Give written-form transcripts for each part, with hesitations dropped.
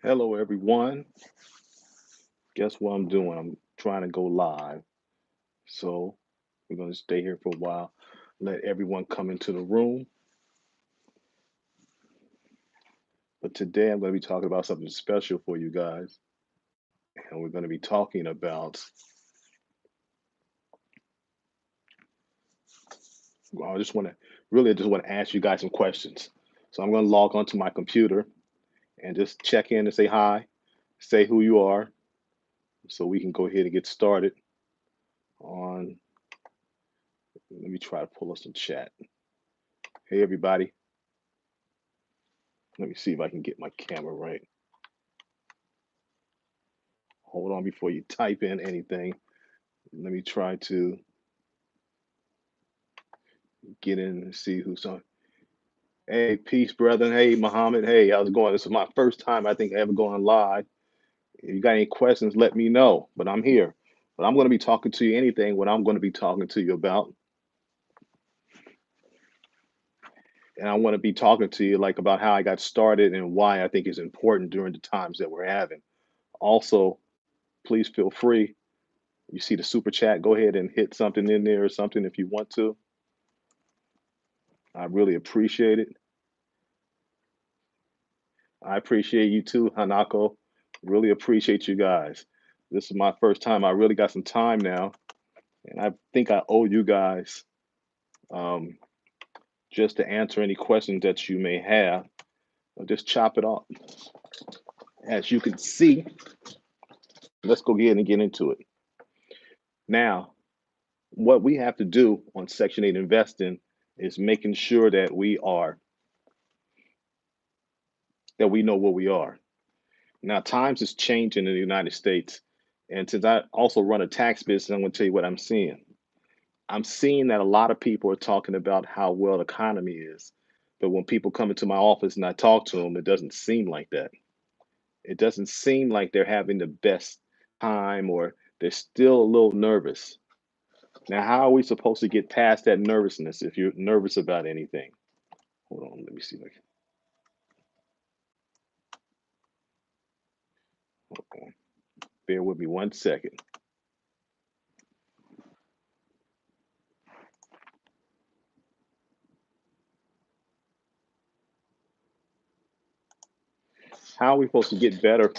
Hello, everyone. Guess what I'm doing? I'm trying to go live. So we're going to stay here for a while, let everyone come into the room. But today I'm going to be talking about something special for you guys. And we're going to be talking about, well, I just want to ask you guys some questions. So I'm going to log onto my computer and just check in and say hi, say who you are, so we can go ahead and get started on, let me try to pull us some chat. Hey, everybody. Let me see if I can get my camera right. Hold on before you type in anything. Let me try to get in and see who's on. Hey, peace, brethren. Hey, Muhammad. Hey, how's it going? This is my first time I think ever going live. If you got any questions, let me know. But I'm here. But I'm going to be talking to you anything what I'm going to be talking to you about. And I want to be talking to you like about how I got started and why I think it's important during the times that we're having. Also, please feel free. You see the super chat, go ahead and hit something in there or something if you want to. I really appreciate it. I appreciate you too, Hanako. Really appreciate you guys. This is my first time. I really got some time now, and I think I owe you guys um, just to answer any questions that you may have. I'll just chop it off. As you can see, let's go ahead and get into it. Now, what we have to do on Section 8 investing is making sure that we know what we are. Now, times is changing in the United States, and since I also run a tax business, I'm going to tell you what I'm seeing. I'm seeing that a lot of people are talking about how well the economy is. But when people come into my office and I talk to them, it doesn't seem like that. It doesn't seem like they're having the best time or they're still a little nervous. Now, how are we supposed to get past that nervousness if you're nervous about anything? Hold on, let me see. Hold on. Bear with me 1 second. How are we supposed to get better?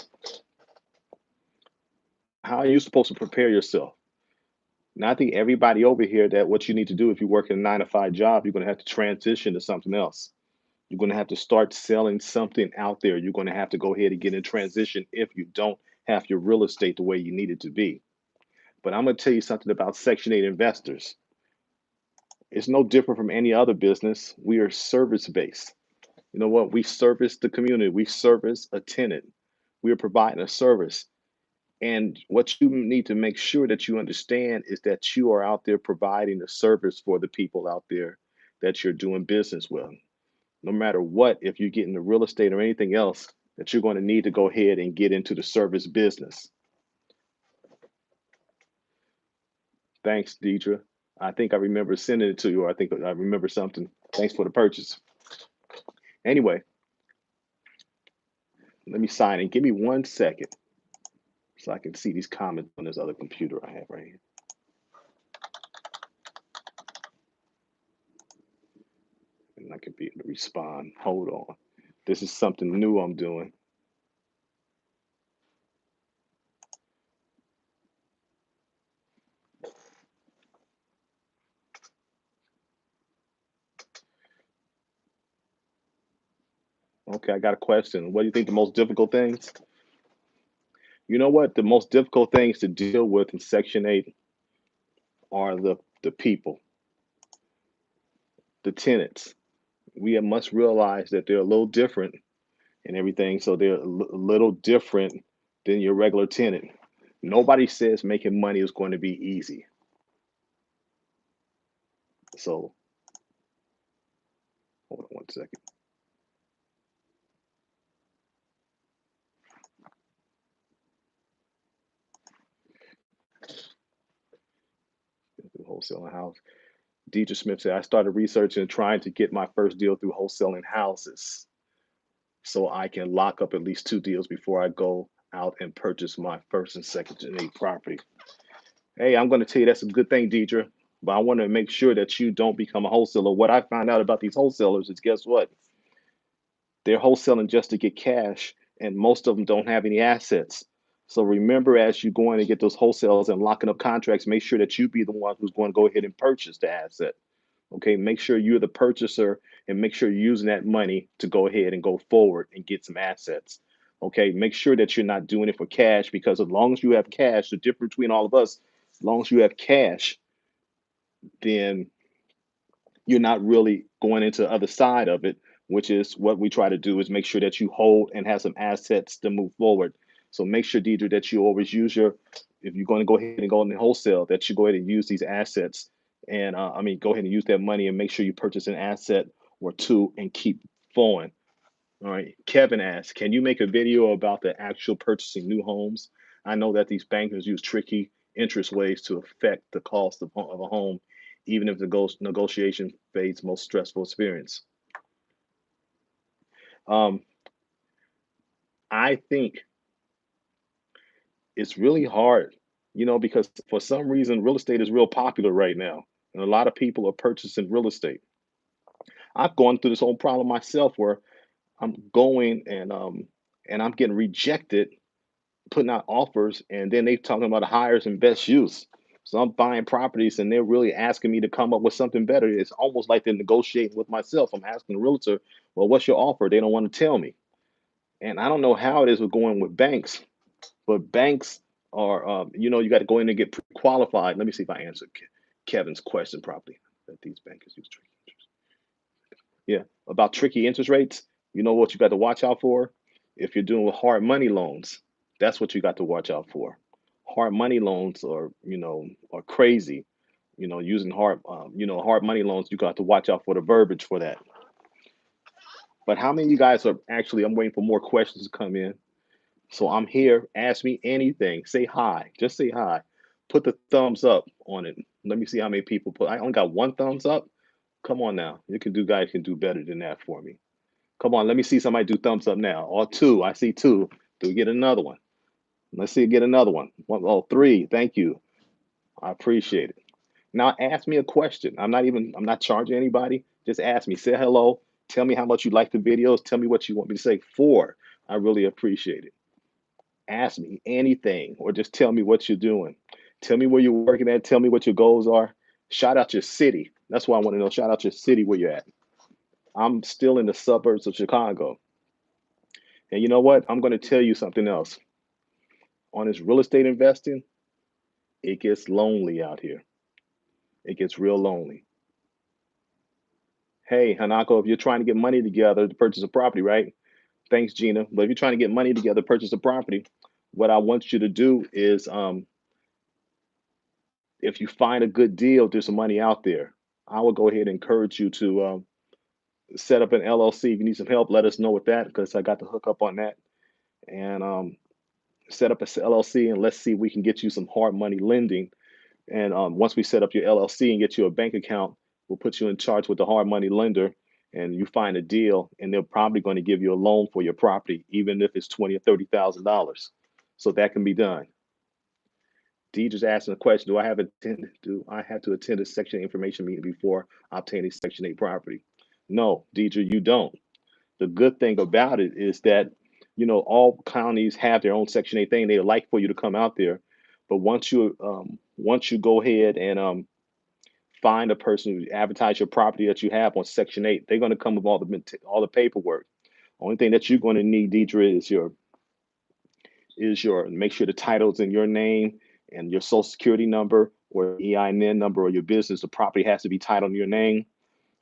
How are you supposed to prepare yourself? Now, I think everybody over here that what you need to do if you work in a 9 to 5 job, you're going to have to transition to something else. You're going to have to start selling something out there. You're going to have to go ahead and get in transition if you don't have your real estate the way you need it to be. But I'm going to tell you something about Section 8 investors. It's no different from any other business. We are service based. You know what? We service the community, we service a tenant, we are providing a service. And what you need to make sure that you understand is that you are out there providing a service for the people out there that you're doing business with. No matter what, if you get into real estate or anything else, that you're going to need to go ahead and get into the service business. Thanks, Deidre. I think I remember sending it to you, or I think I remember something. Thanks for the purchase. Anyway, let me sign in. Give me 1 second so I can see these comments on this other computer I have right here. And I can be able to respond. Hold on. This is something new I'm doing. Okay, I got a question. What do you think the most difficult things? You know what? The most difficult things to deal with in Section 8 are the people, the tenants. We must realize that they're a little different and everything. So they're a little different than your regular tenant. Nobody says making money is going to be easy. So hold on 1 second. Through wholesaling house. Deidre Smith said, I started researching and trying to get my first deal through wholesaling houses. so I can lock up at least 2 deals before I go out and purchase my first and second Gen 8 property. Hey, I'm going to tell you that's a good thing, Deidre, but I want to make sure that you don't become a wholesaler. What I found out about these wholesalers is guess what? They're wholesaling just to get cash, and most of them don't have any assets. So remember, as you go in and get those wholesales and locking up contracts, make sure that you be the one who's going to go ahead and purchase the asset. Okay, make sure you're the purchaser and make sure you're using that money to go ahead and go forward and get some assets. Okay, make sure that you're not doing it for cash, because as long as you have cash, the difference between all of us, as long as you have cash, then you're not really going into the other side of it, which is what we try to do is make sure that you hold and have some assets to move forward. So make sure, Deidre, that you always use your, if you're going to go ahead and go in the wholesale, that you go ahead and use these assets. And I mean, go ahead and use that money and make sure you purchase an asset or two and keep flowing. All right. Kevin asks, can you make a video about the actual purchasing new homes? I know that these bankers use tricky interest ways to affect the cost of a home, even if the negotiation fades most stressful experience. Um, I think it's really hard, because for some reason, real estate is real popular right now. And a lot of people are purchasing real estate. I've gone through this whole problem myself where I'm going and I'm getting rejected putting out offers, and then they talking about the highest and best use. So I'm buying properties and they're really asking me to come up with something better. It's almost like they're negotiating with myself. I'm asking the realtor, well, what's your offer? They don't want to tell me. And I don't know how it is with going with banks, but banks are, you got to go in and get pre-qualified. Let me see if I answered Kevin's question properly. That these bankers use tricky interest. Yeah, about tricky interest rates. You know what you got to watch out for? If you're doing with hard money loans, that's what you got to watch out for. Hard money loans are crazy. Using hard money loans, you got to watch out for the verbiage for that. But how many of you guys are actually? I'm waiting for more questions to come in. So I'm here. Ask me anything. Say hi. Just say hi. Put the thumbs up on it. Let me see how many people put. I only got one thumbs up. Come on now. Guys can do better than that for me. Come on, let me see somebody do thumbs up now. Or two. I see two. Do we get another one? Let's see, get another one. One, oh, three. Thank you. I appreciate it. Now ask me a question. I'm not charging anybody. Just ask me. Say hello. Tell me how much you like the videos. Tell me what you want me to say for. I really appreciate it. Ask me anything or just tell me what you're doing. Tell me where you're working at. Tell me what your goals are. Shout out your city. That's what I want to know. Shout out your city where you're at. I'm still in the suburbs of Chicago. And you know what? I'm going to tell you something else. On this real estate investing, it gets lonely out here. It gets real lonely. Hey, Hanako, if you're trying to get money together to purchase a property, right? Thanks, Gina. But if you're trying to get money together to purchase a property, what I want you to do is if you find a good deal, there's some money out there. I will go ahead and encourage you to set up an LLC. If you need some help, let us know with that because I got the hook up on that. And set up a LLC and let's see if we can get you some hard money lending. And once we set up your LLC and get you a bank account, we'll put you in charge with the hard money lender and you find a deal and they're probably going to give you a loan for your property, even if it's $20,000 or $30,000. So that can be done. D just asking a question, do I have to attend a Section 8 information meeting before obtaining Section 8 property? No, Deidre, you don't. The good thing about it is that, all counties have their own Section 8 thing. They like for you to come out there. But once you go ahead and find a person who advertise your property that you have on Section 8, they're going to come with all the paperwork. Only thing that you're going to need, Deidre, is your make sure the title's in your name and your social security number or EIN number or your business. The property has to be titled in your name.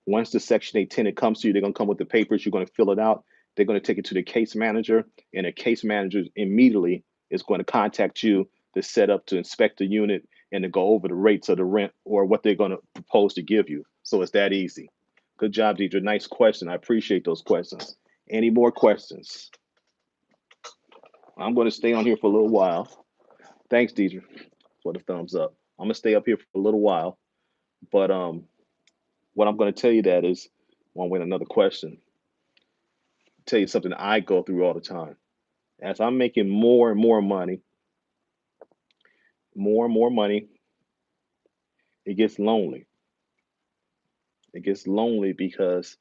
Once the Section 8 tenant comes to you, they're going to come with the papers. You're going to fill it out. They're going to take it to the case manager, and the case manager immediately is going to contact you to set up to inspect the unit and to go over the rates of the rent or what they're going to propose to give you. So it's that easy. Good job, Deidre. Nice question. I appreciate those questions. Any more questions? I'm going to stay on here for a little while. Thanks, Deidre, for the thumbs up. I'm going to stay up here for a little while, but what I'm going to tell you that is, one with another question. tell you something I go through all the time. As I'm making more and more money, it gets lonely. It gets lonely because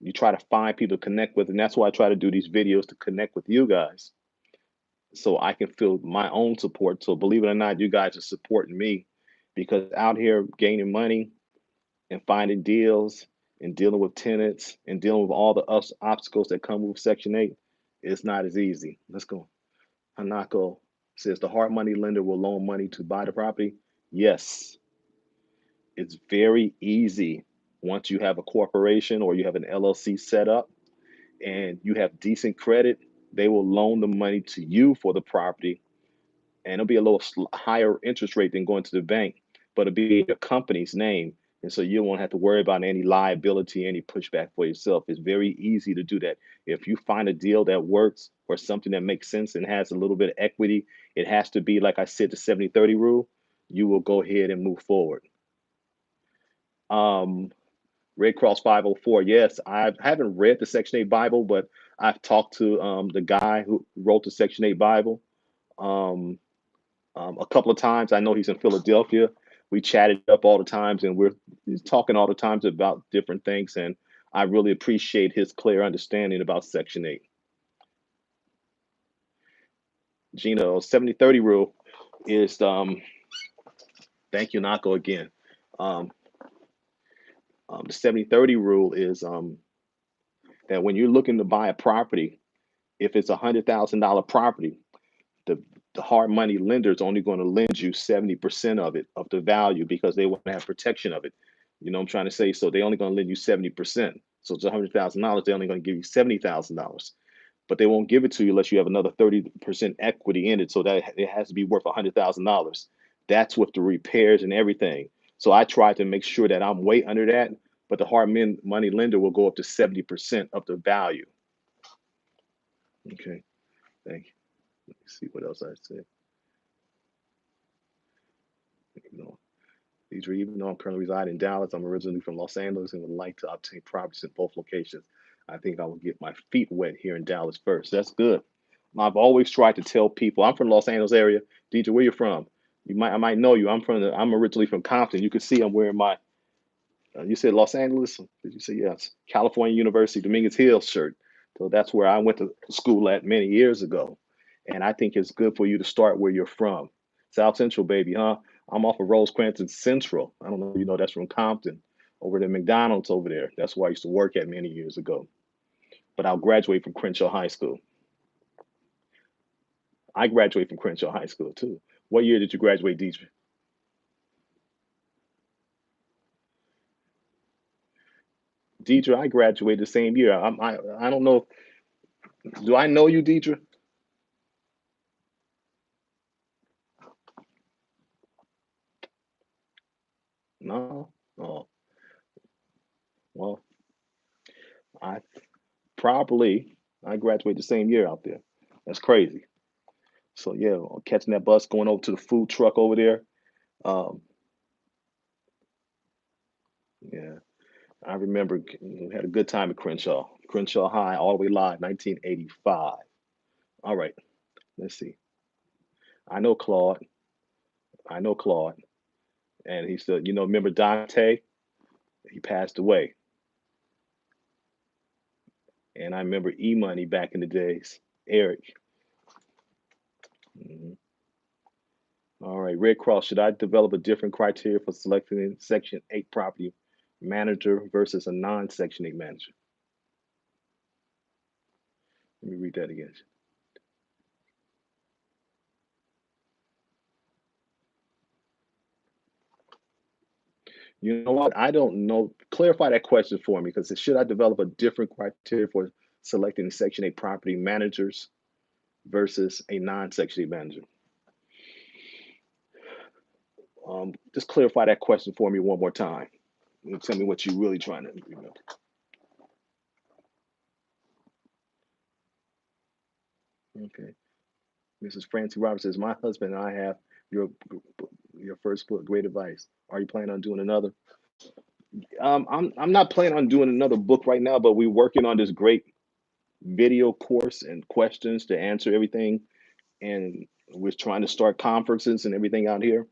you try to find people to connect with, and that's why I try to do these videos to connect with you guys, so I can feel my own support. So believe it or not, you guys are supporting me because out here gaining money and finding deals and dealing with tenants and dealing with all the obstacles that come with Section 8, it's not as easy. Let's go. Hanako says the hard money lender will loan money to buy the property. Yes, it's very easy once you have a corporation or you have an LLC set up and you have decent credit. They will loan the money to you for the property, and it'll be a little higher interest rate than going to the bank, but it'll be your company's name. And so you won't have to worry about any liability, any pushback for yourself. It's very easy to do that. If you find a deal that works or something that makes sense and has a little bit of equity, it has to be, like I said, the 70-30 rule. You will go ahead and move forward. Um, Red Cross 504. Yes, I haven't read the Section 8 Bible, but I've talked to the guy who wrote the Section 8 Bible. Um, a couple of times. I know he's in Philadelphia. We chatted up all the times, and we're talking all the times about different things. And I really appreciate his clear understanding about Section 8. Gino, 70-30 rule is, thank you, Nako, again. Um, the 70-30 rule is that when you're looking to buy a property, if it's $100,000 property, the the hard money lender is only going to lend you 70% of it, of the value, because they want to have protection of it. You know what I'm trying to say? So they only going to lend you 70%. So it's $100,000. They're only going to give you $70,000, but they won't give it to you unless you have another 30% equity in it. So that it has to be worth $100,000. That's with the repairs and everything. So I try to make sure that I'm way under that, but the money lender will go up to 70% of the value. Okay, thank you. Let me see what else I said. You know, these are, even though I'm currently residing in Dallas, I'm originally from Los Angeles and would like to obtain properties in both locations. I think I will get my feet wet here in Dallas first. That's good. I've always tried to tell people I'm from Los Angeles area. DJ, where you from? I might know you. I'm originally from Compton. You can see I'm wearing my you said Los Angeles? Did you say yes? California University, Dominguez Hill shirt. So that's where I went to school at many years ago. And I think it's good for you to start where you're from. South Central, baby, huh? I'm off of Rosecrans Central. I don't know if you know that's from Compton, over the McDonald's over there. That's where I used to work at many years ago. But I'll graduate from Crenshaw High School. I graduated from Crenshaw High School too. What year did you graduate, Deidre? Deidre, I graduated the same year. I don't know. Do I know you, Deidre? No. Oh, well, I probably I graduated the same year out there. That's crazy. So yeah, catching that bus going over to the food truck over there. Um, yeah, I remember we had a good time at Crenshaw. Crenshaw High, all the way live, 1985. All right, let's see. I know Claude. I know Claude, and he said, remember Dante? He passed away, and I remember E Money back in the days. Eric. Mhm. All right, Red Cross. Should I develop a different criteria for selecting a Section 8 property manager versus a non-Section 8 manager? Let me read that again. You know what? I don't know. Clarify that question for me, because should I develop a different criteria for selecting Section 8 property managers versus a non-Section 8 manager? Just clarify that question for me one more time. And tell me what you're really trying to remember. Okay. Mrs. Francie Roberts says, my husband and I have your your first book, great advice. Are you planning on doing another? I'm not planning on doing another book right now, but we're working on this great video course and questions to answer everything. And we're trying to start conferences and everything out here.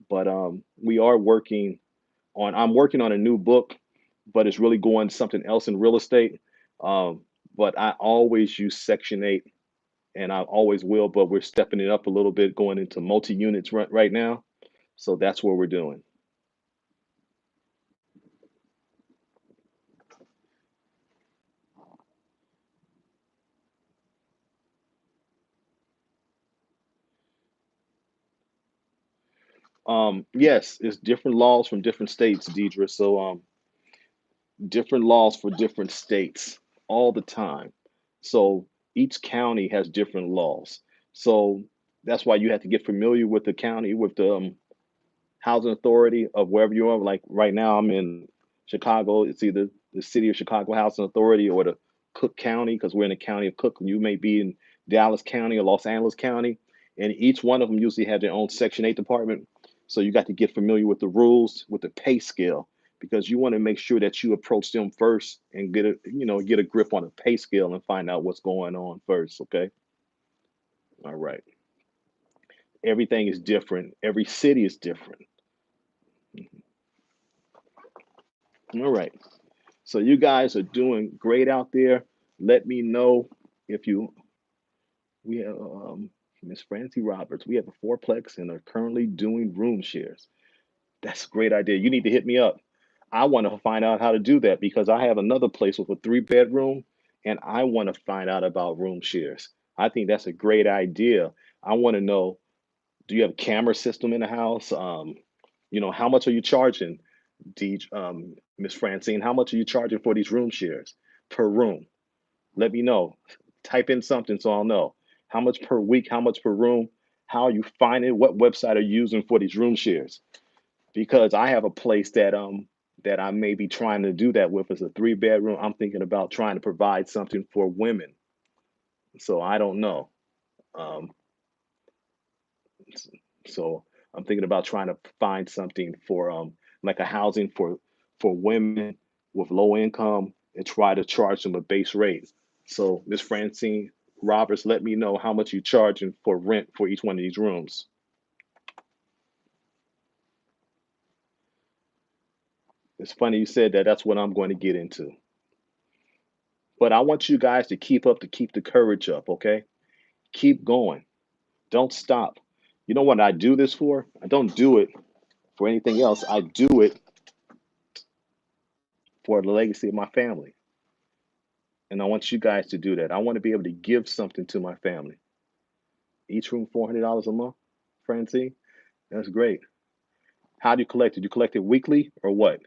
But we are working I'm working on a new book, but it's really going something else in real estate. Um, but I always use Section 8 and I always will, but we're stepping it up a little bit, going into multi-units right now. So that's what we're doing. Yes, it's different laws from different states, Deidre. So different laws for different states all the time. So each county has different laws. So that's why you have to get familiar with the county, with the housing authority of wherever you are. Like right now, I'm in Chicago. It's either the City of Chicago Housing Authority or the Cook County, because we're in the county of Cook. You may be in Dallas County or Los Angeles County, and each one of them usually have their own Section 8 department. So you got to get familiar with the rules, with the pay scale, because you want to make sure that you approach them first and get a grip on the pay scale and find out what's going on first. Okay. All right. Everything is different. Every city is different. All right. So you guys are doing great out there. Let me know if you we have Miss Francie Roberts. We have a fourplex and are currently doing room shares. That's a great idea. You need to hit me up. I want to find out how to do that because I have another place with a 3 bedroom and I want to find out about room shares. I think that's a great idea. I want to know, do you have a camera system in the house? How much are you charging, Miss Francine? How much are you charging for these room shares per room? Let me know. Type in something so I'll know. How much per week? How much per room? How are you finding? What website are you using for these room shares? Because I have a place that I may be trying to do that with as a 3 bedroom. I'm thinking about trying to provide something for women. So I don't know. Um, so I'm thinking about trying to find something for like a housing for women with low income and try to charge them a base rate. So Miss Francine Roberts, let me know how much you charging for rent for each one of these rooms. It's funny you said that. That's what I'm going to get into. But I want you guys to keep the courage up, okay? Keep going. Don't stop. You know what I do this for? I don't do it for anything else. I do it for the legacy of my family. And I want you guys to do that. I want to be able to give something to my family. Each room $400 a month, Francine. That's great. How do you collect it? You collect it weekly or what?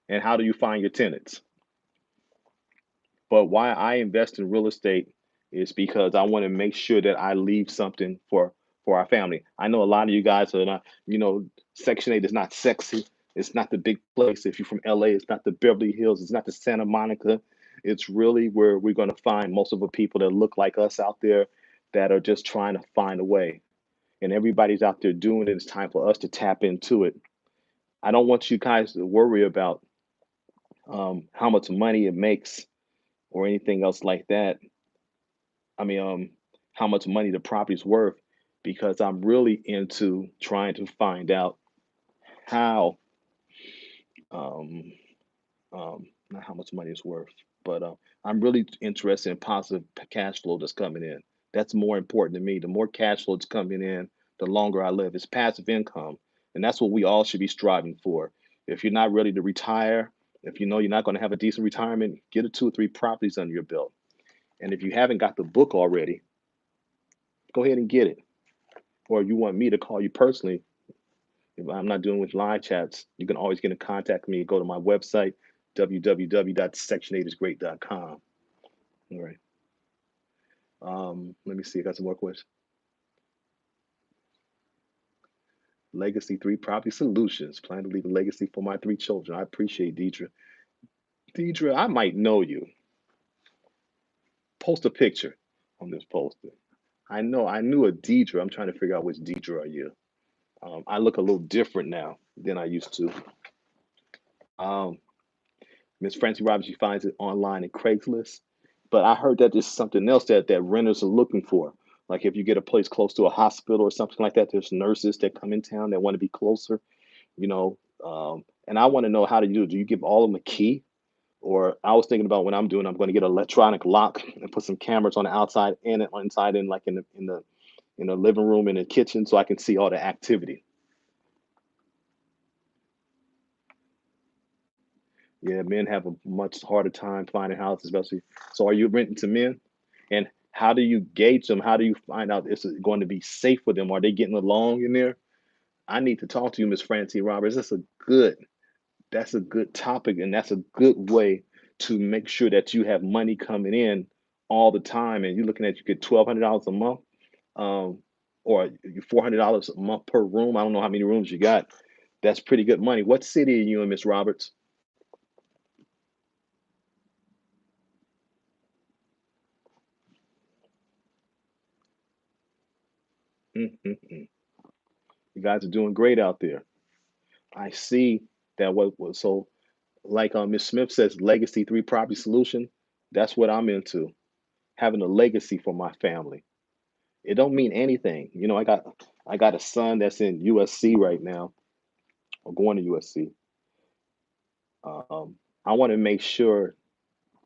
And how do you find your tenants? But why I invest in real estate is because I want to make sure that I leave something for our family. I know a lot of you guys are not, Section 8 is not sexy. It's not the big place. If you're from LA, it's not the Beverly Hills, it's not the Santa Monica. It's really where we're going to find most of the people that look like us out there that are just trying to find a way. And everybody's out there doing it. It's time for us to tap into it. I don't want you guys to worry about how much money it makes or anything else like that. I mean, how much money the property's worth, because I'm really into trying to find out how, um, not how much money it's worth, but I'm really interested in positive cash flow that's coming in. That's more important to me. The more cash flow that's coming in, the longer I live. It's passive income, and that's what we all should be striving for. If you're not ready to retire, if you know you're not going to have a decent retirement, get a 2 or 3 properties under your belt. And if you haven't got the book already, go ahead and get it. Or you want me to call you personally, if I'm not doing with live chats, you can always get in contact with me. Go to my website, www.section8isgreat.com. All right. Let me see. I got some more questions. Legacy 3 Property Solutions. Plan to leave a legacy for my 3 children. I appreciate Deidre. Deidre, I might know you. Post a picture on this poster. I knew a Deidre. I'm trying to figure out which Deidre are you. I look a little different now than I used to. Um, Miss Francie Roberts, she finds it online in Craigslist. But I heard that there's something else that renters are looking for. Like if you get a place close to a hospital or something like that, there's nurses that come in town that want to be closer, you know. And I want to know how to do it. Do you give all of them a key? Or I was thinking about when I'm doing, I'm going to get an electronic lock and put some cameras on the outside and inside in like in the living room and the kitchen so I can see all the activity. Yeah, men have a much harder time finding houses, especially. So are you renting to men? And how do you gauge them? How do you find out is it going to be safe for them? Are they getting along in there? I need to talk to you, Miss Francie Roberts. That's a good topic, and that's a good way to make sure that you have money coming in all the time. And you're looking at you get $1,200 a month, um, or $400 a month per room. I don't know how many rooms you got. That's pretty good money. What city are you in, Miss Roberts? Mm-mm-mm. You guys are doing great out there. I see that what was so like Miss Smith says, legacy three property solution. That's what I'm into. Having a legacy for my family. It don't mean anything. You know, I got a son that's in USC right now, or going to USC. Um, I want to make sure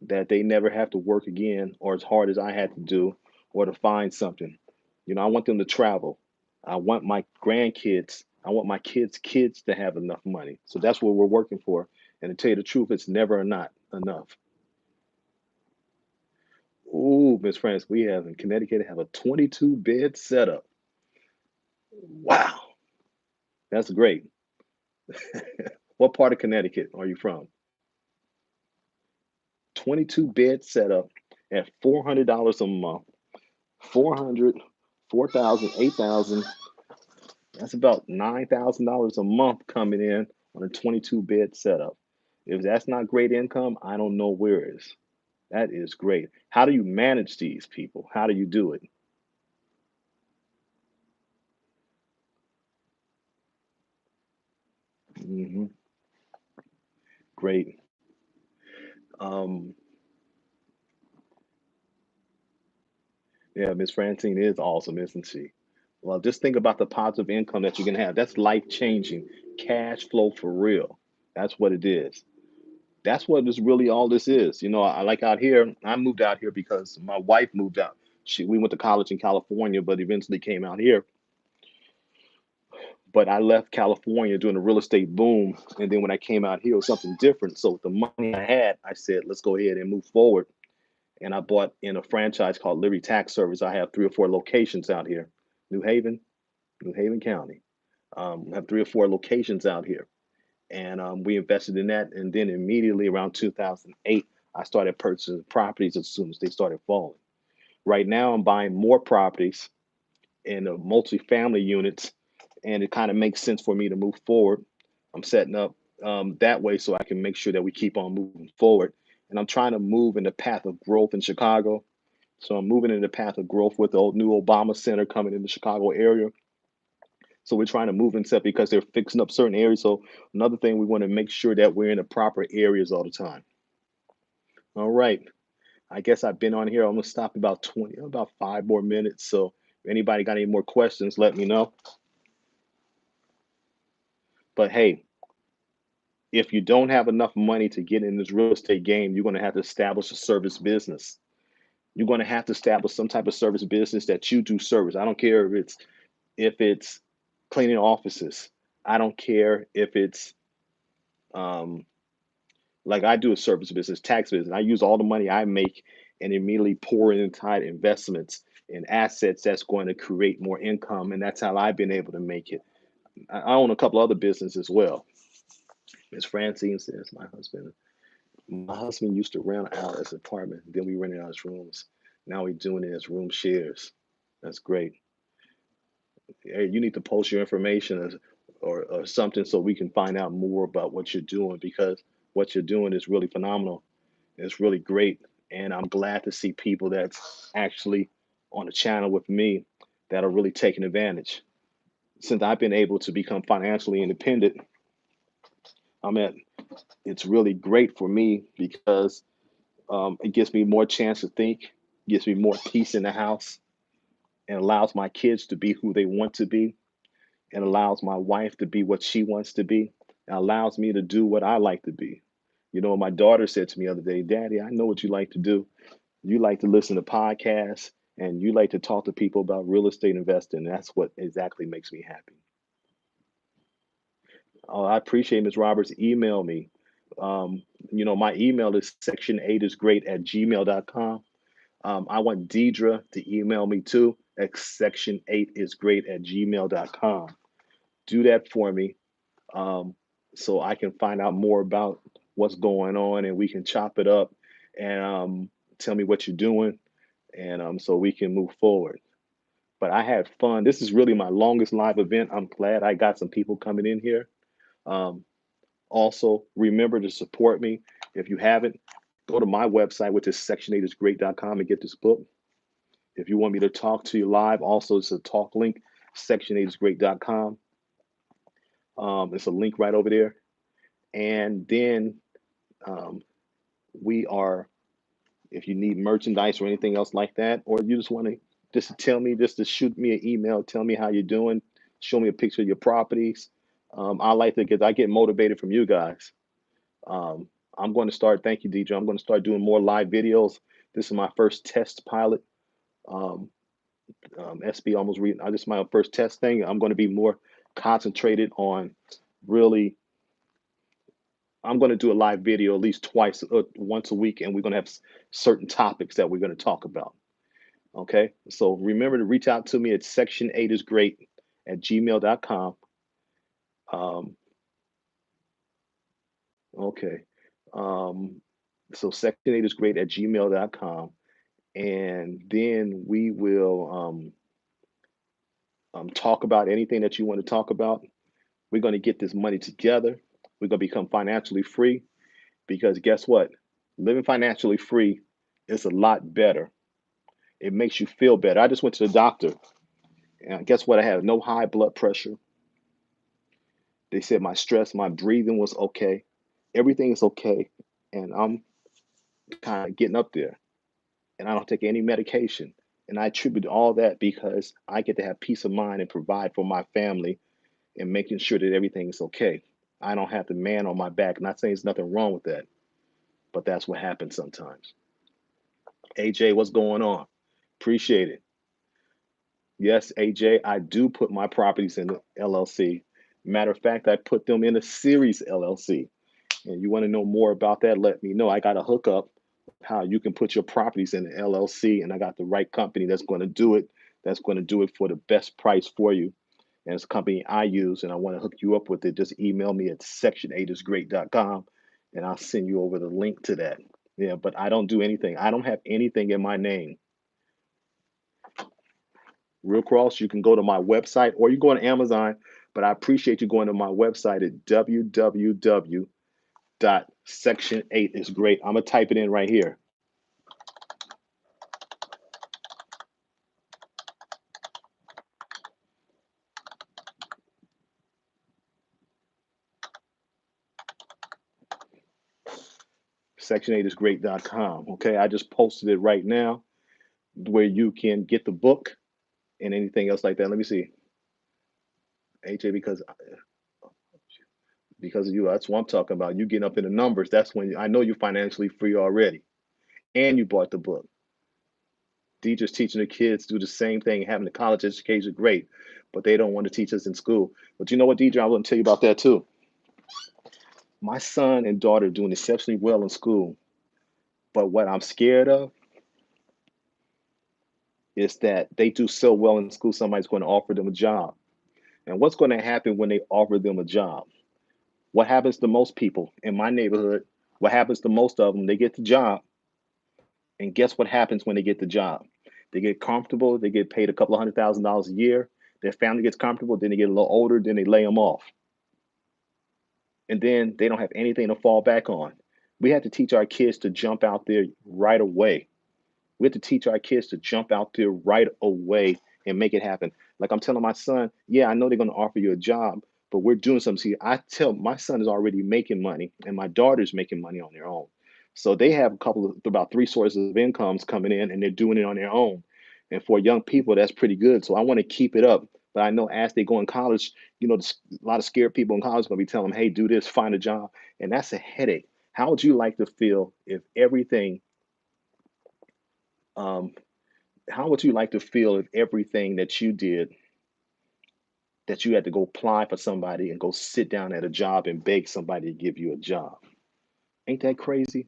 that they never have to work again or as hard as I had to do or to find something. You know, I want them to travel. I want my grandkids, I want my kids to have enough money. So that's what we're working for. And to tell you the truth, it's never not enough. Ooh, Miss France, we have in Connecticut have a 22 bed setup. Wow, that's great. What part of Connecticut are you from? 22 bed setup at $400 a month. 400, 4,000, 8,000. That's about $9,000 a month coming in on a 22 bed setup. If that's not great income, I don't know where is. That is great. How do you manage these people? How do you do it? Hmm. Great. Um, yeah, Miss Francine is awesome, isn't she? Well, just think about the positive income that you can have. That's life changing, cash flow for real. That's what it is. That's what this really all this is. You know, I like out here. I moved out here because my wife moved out. We went to college in California, but eventually came out here. But I left California during the real estate boom, and then when I came out here, it was something different. So with the money I had, I said, let's go ahead and move forward. And I bought in a franchise called Liberty Tax Service. I have 3 or 4 locations out here, New Haven, New Haven County. I have 3 or 4 locations out here, and we invested in that. And then immediately around 2008, I started purchasing properties as soon as they started falling. Right now, I'm buying more properties in the multifamily units, and it kind of makes sense for me to move forward. I'm setting up that way so I can make sure that we keep on moving forward. And I'm trying to move in the path of growth in Chicago. So I'm moving in the path of growth with the old new Obama Center coming in the Chicago area. So we're trying to move and stuff because they're fixing up certain areas. So another thing, we want to make sure that we're in the proper areas all the time. All right. I guess I've been on here. I'm gonna stop about 20, about 5 more minutes. So if anybody got any more questions, let me know. But hey, if you don't have enough money to get in this real estate game, you're gonna have to establish a service business. You're gonna have to establish some type of service business that you do service. I don't care if it's cleaning offices. I don't care if it's um, like I do a service business, tax business. I use all the money I make and immediately pour it into investments and assets that's going to create more income. And that's how I've been able to make it. I own a couple other businesses as well. Miss Francine says my husband used to rent out his apartment. Then we rented out his rooms. Now we're doing it as room shares. That's great. Hey, you need to post your information or something so we can find out more about what you're doing because what you're doing is really phenomenal. It's really great. And I'm glad to see people that's actually on the channel with me that are really taking advantage. Since I've been able to become financially independent, I'm at It's really great for me because it gives me more chance to think, gives me more peace in the house, and allows my kids to be who they want to be, and allows my wife to be what she wants to be, and allows me to do what I like to be. You know, my daughter said to me the other day, Daddy, I know what you like to do. You like to listen to podcasts and you like to talk to people about real estate investing. That's what exactly makes me happy. Oh, I appreciate Ms. Roberts. Email me. My email is section8isgreat at gmail.com. I want Deidre to email me too at section8isgreat at gmail.com. Do that for me, um, so I can find out more about what's going on and we can chop it up and tell me what you're doing and so we can move forward. But I had fun. This is really my longest live event. I'm glad I got some people coming in here. Um, Also, remember to support me. If you haven't, go to my website, which is section8isgreat.com, and get this book. If you want me to talk to you live, also it's a talk link, section8isgreat.com. It's a link right over there. And then um, we are, if you need merchandise or anything else like that, or you just want to just tell me, just to shoot me an email, tell me how you're doing, show me a picture of your properties. I like to I get motivated from you guys. Um, I'm going to start, thank you, DJ. I'm going to start doing more live videos. This is my first test pilot. Um, SB almost reading. This is my first test thing. I'm going to be more concentrated on really. I'm going to do a live video at least once a week, and we're going to have certain topics that we're going to talk about. Okay. So remember to reach out to me at section8isgreat at gmail.com. Um, okay. Um, so section8isgreat at gmail.com. And then we will talk about anything that you want to talk about. We're going to get this money together. We're going to become financially free because guess what? Living financially free is a lot better. It makes you feel better. I just went to the doctor and guess what? I have no high blood pressure. They said my stress, my breathing was okay. Everything is okay. And I'm kind of getting up there and I don't take any medication. And I attribute all that because I get to have peace of mind and provide for my family and making sure that everything's okay. I don't have the man on my back. Not saying there's nothing wrong with that, but that's what happens sometimes. AJ, what's going on? Appreciate it. Yes, AJ, I do put my properties in the LLC. Matter of fact, I put them in a series LLC. And you want to know more about that, let me know. I got a hookup how you can put your properties in the LLC, and I got the right company that's going to do it. That's going to do it for the best price for you. And it's a company I use, and I want to hook you up with it. Just email me at section8isgreat.com, and I'll send you over the link to that. Yeah, but I don't do anything. I don't have anything in my name. Real Cross, you can go to my website or you go on Amazon, but I appreciate you going to my website at www.section8 is great. I'm going to type it in right here. Section8isgreat.com. Okay, I just posted it right now where you can get the book and anything else like that. Let me see. AJ, because of you, that's what I'm talking about. You getting up in the numbers. That's when I know you're financially free already. And you bought the book. Teachers teaching the kids do the same thing, having a college education, great, but they don't want to teach us in school. But you know what, DJ, I want to tell you about that too. My son and daughter are doing exceptionally well in school, but what I'm scared of is that they do so well in school, somebody's going to offer them a job. And what's going to happen when they offer them a job? What happens to most people in my neighborhood? What happens to most of them? They get the job, and guess what happens when they get the job? They get comfortable, they get paid a couple of $100,000 a year, their family gets comfortable, then they get a little older, then they lay them off. And then they don't have anything to fall back on. We have to teach our kids to jump out there right away. We have to teach our kids to jump out there right away and make it happen. Like I'm telling my son, yeah, I know they're going to offer you a job, but we're doing something. See, I tell my son is already making money, and my daughter's making money on their own. So they have a couple of about three sources of incomes coming in, and they're doing it on their own. And for young people, that's pretty good. So I want to keep it up. But I know as they go in college, a lot of scared people in college are going to be telling them, "Hey, do this, find a job," and that's a headache. How would you like to feel if everything? Um, how would you like to feel if everything that you did, that you had to go apply for somebody and go sit down at a job and beg somebody to give you a job? Ain't that crazy?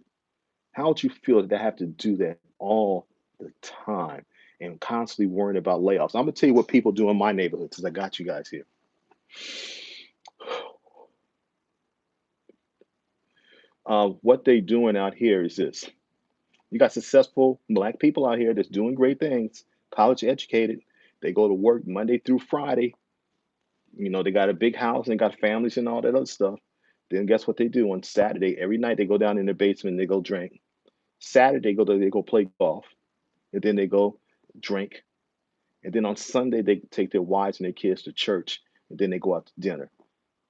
How would you feel that they have to do that all the time and constantly worrying about layoffs? I'm gonna tell you what people do in my neighborhood since I got you guys here. What they doing out here is this. You got successful black people out here that's doing great things, college educated. They go to work Monday through Friday. They got a big house and got families and all that other stuff. Then guess what they do on Saturday? Every night they go down in their basement and they go drink. Saturday they go play golf, and then they go drink. And then on Sunday they take their wives and their kids to church, and then they go out to dinner.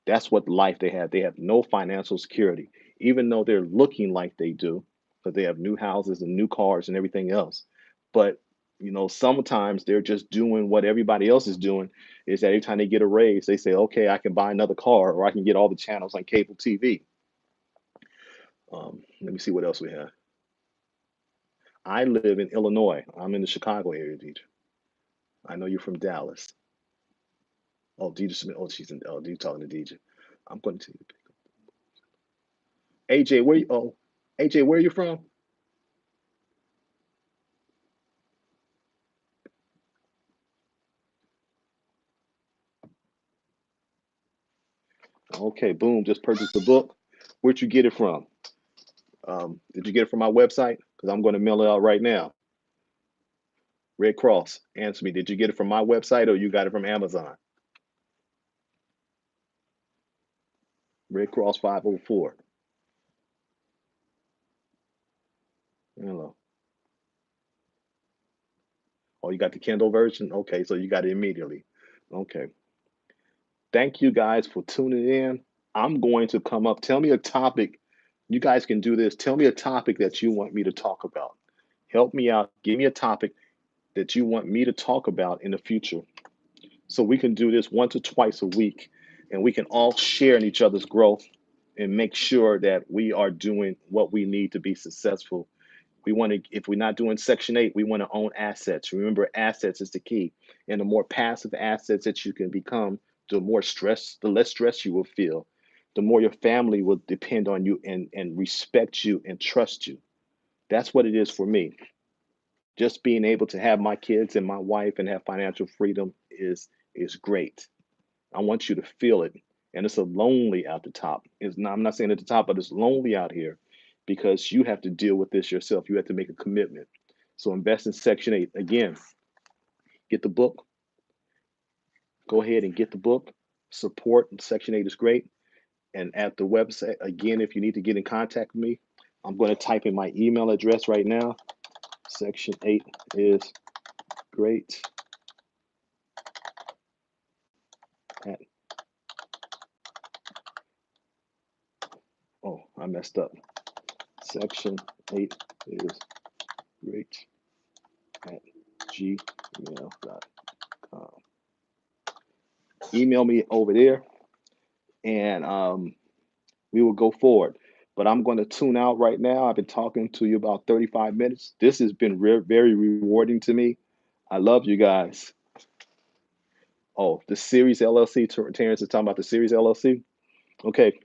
That's what life they have. They have no financial security, even though they're looking like they do, because they have new houses and new cars and everything else. But sometimes they're just doing what everybody else is doing. Is that every time they get a raise, they say, "Okay, I can buy another car, or I can get all the channels on cable TV." Let me see what else we have. I live in Illinois. I'm in the Chicago area, DJ. I know you're from Dallas. Oh, DJ Smith. Oh, she's in. Oh, you talking to DJ? I'm going to AJ. Where you? Oh, AJ, where are you from? Okay, boom. Just purchased the book. Where'd you get it from? Did you get it from my website? Because I'm going to mail it out right now. Red Cross. Answer me. Did you get it from my website or you got it from Amazon? Red Cross 504. Hello. Oh, you got the Kindle version? Okay, so you got it immediately. Okay. Thank you guys for tuning in. I'm going to come up. Tell me a topic. You guys can do this. Tell me a topic that you want me to talk about. Help me out. Give me a topic that you want me to talk about in the future. So we can do this once or twice a week and we can all share in each other's growth and make sure that we are doing what we need to be successful. We want to, if we're not doing Section 8, we want to own assets. Remember, assets is the key. And the more passive assets that you can become, the less stress you will feel, the more your family will depend on you and respect you and trust you. That's what it is for me. Just being able to have my kids and my wife and have financial freedom is great. I want you to feel it. And it's a lonely at the top. It's not, I'm not saying at the top, but it's lonely out here because you have to deal with this yourself. You have to make a commitment. So invest in Section 8. Again, get the book. Go ahead and get the book. Support Section 8 is great. And at the website, again, if you need to get in contact with me, I'm going to type in my email address right now. Section 8 is great at, oh, I messed up. Section 8 is great at gmail.com. Email me over there and we will go forward. But I'm going to tune out right now. I've been talking to you about 35 minutes. This has been very rewarding to me. I love you guys. Oh, the Series LLC. Terrence is talking about the Series LLC. Okay.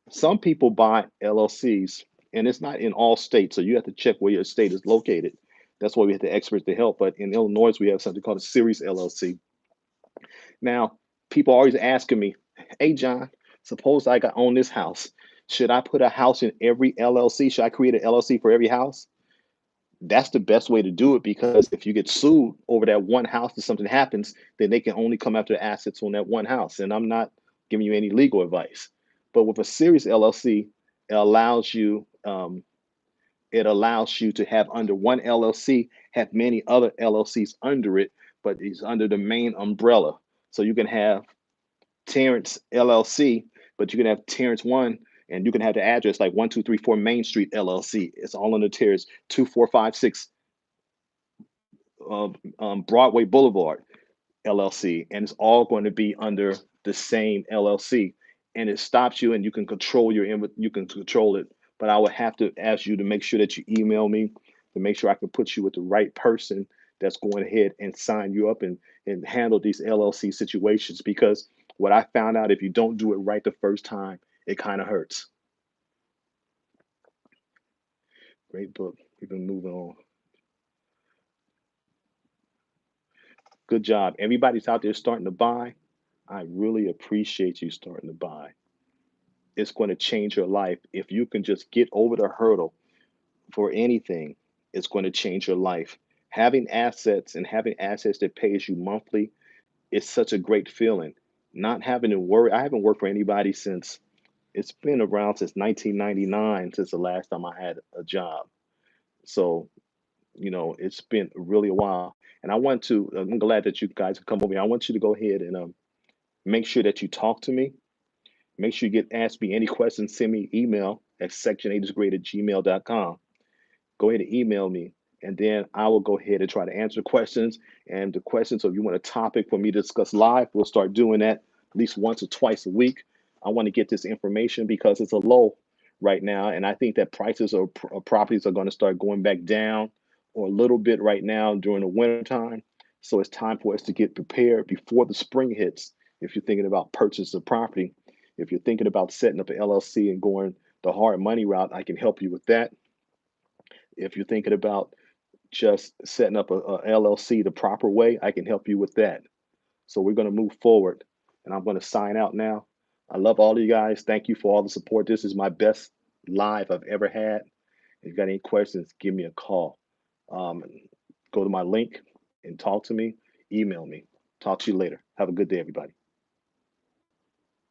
Some people buy LLCs, and it's not in all states. So you have to check where your state is located. That's why we have the experts to help. But in Illinois, we have something called a Series LLC. Now, people are always asking me, "Hey, John, suppose I got own this house. Should I put a house in every LLC? Should I create an LLC for every house?" That's the best way to do it because if you get sued over that one house and something happens, then they can only come after the assets on that one house. And I'm not giving you any legal advice. But with a series LLC, it allows you to have under one LLC, have many other LLCs under it, but it's under the main umbrella. So you can have Terrence LLC, but you can have Terrence One, and you can have the address like 1234 Main Street LLC. It's all under Terrence 2456 Broadway Boulevard LLC, and it's all going to be under the same LLC. And it stops you, and you can control you can control it. But I would have to ask you to make sure that you email me to make sure I can put you with the right person that's going ahead and sign you up and handle these LLC situations. Because what I found out, if you don't do it right the first time, it kind of hurts. Great book. We've been moving on. Good job. Everybody's out there starting to buy. I really appreciate you starting to buy. It's going to change your life. If you can just get over the hurdle for anything, it's going to change your life. Having assets and having assets that pays you monthly is such a great feeling. Not having to worry. I haven't worked for anybody since it's been around since 1999 since the last time I had a job. So, it's been really a while. And I'm glad that you guys have come over here. I want you to go ahead and make sure that you talk to me. Make sure you ask me any questions, send me email at section8isgreat@gmail.com. Go ahead and email me, and then I will go ahead and try to answer questions. And the questions, so if you want a topic for me to discuss live, we'll start doing that at least once or twice a week. I want to get this information because it's a low right now, and I think that prices of properties are going to start going back down or a little bit right now during the winter time. So it's time for us to get prepared before the spring hits. If you're thinking about purchase of property, if you're thinking about setting up an LLC and going the hard money route, I can help you with that. If you're thinking about just setting up a LLC the proper way, I can help you with that. So we're going to move forward, and I'm going to sign out now. I love all of you guys. Thank you for all the support. This is my best live I've ever had. If you got any questions, give me a call. Um, Go to my link and talk to me. Email me. Talk to you later. Have a good day, everybody.